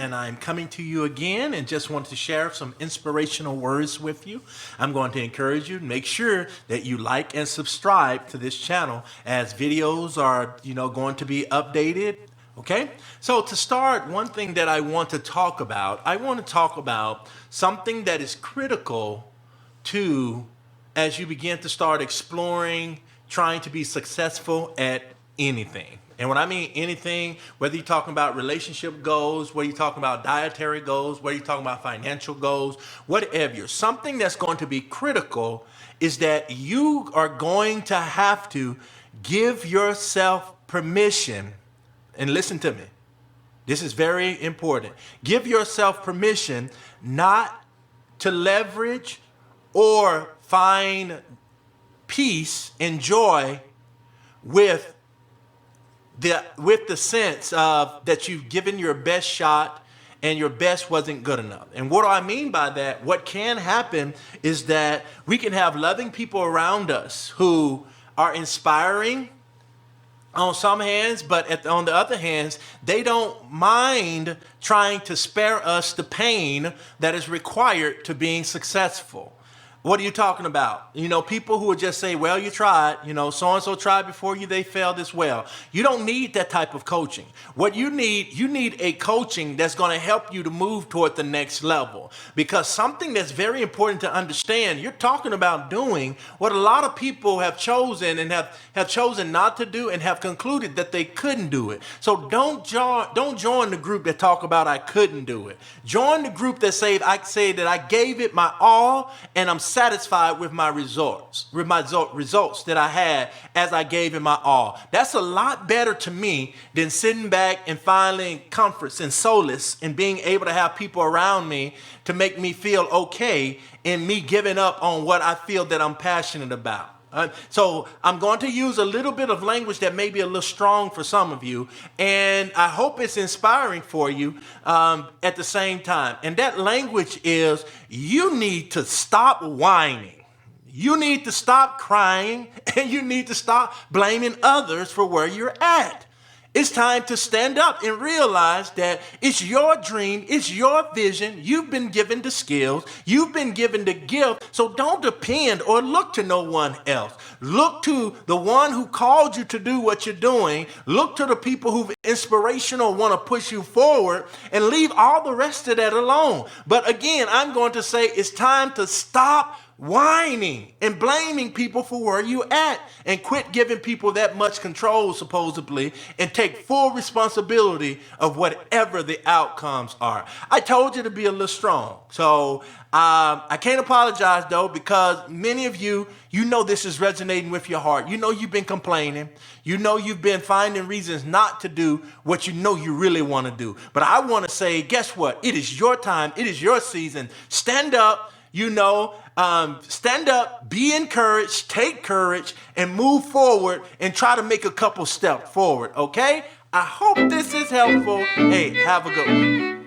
and I'm coming to you again and just want to share some inspirational words with you. I'm going to encourage you to make sure that you like and subscribe to this channel as videos are, going to be updated. Okay, so to start, one thing that I want to talk about, something that is critical to as you begin to start exploring, trying to be successful at anything. And when I mean anything, whether you're talking about relationship goals, whether you're talking about dietary goals, whether you're talking about financial goals, whatever, something that's going to be critical is that you are going to have to give yourself permission. And listen to me. This is very important. Give yourself permission not to leverage or find peace and joy with the sense of that you've given your best shot and your best wasn't good enough. And what do I mean by that? What can happen is that we can have loving people around us who are inspiring on some hands, but on the other hands, they don't mind trying to spare us the pain that is required to being successful. What are you talking about? People who would just say, well, you tried, so-and-so tried before you, they failed as well. You don't need that type of coaching. What you need a coaching that's going to help you to move toward the next level. Because something that's very important to understand, you're talking about doing what a lot of people have chosen and have chosen not to do and have concluded that they couldn't do it. So don't join the group that talk about I couldn't do it. Join the group that say that I gave it my all and I'm satisfied with my results that I had as I gave it my all. That's a lot better to me than sitting back and finding comforts and solace and being able to have people around me to make me feel okay in me giving up on what I feel that I'm passionate about. So I'm going to use a little bit of language that may be a little strong for some of you, and I hope it's inspiring for you at the same time. And that language is you need to stop whining. You need to stop crying, and you need to stop blaming others for where you're at. It's time to stand up and realize that it's your dream, it's your vision. You've been given the skills, you've been given the gift, so don't depend or look to no one else. Look to the one who called you to do what you're doing. Look to the people who've inspirational want to push you forward and leave all the rest of that alone. But again, I'm going to say it's time to stop whining and blaming people for where you at and quit giving people that much control supposedly and take full responsibility of whatever the outcomes are. I told you to be a little strong. So I can't apologize though, because many of you this is resonating with your heart. You've been complaining. You've been finding reasons not to do what you really want to do. But I want to say, guess what? It is your time. It is your season. Stand up. Stand up, be encouraged, take courage, and move forward and try to make a couple steps forward, okay? I hope this is helpful. Hey, have a good one.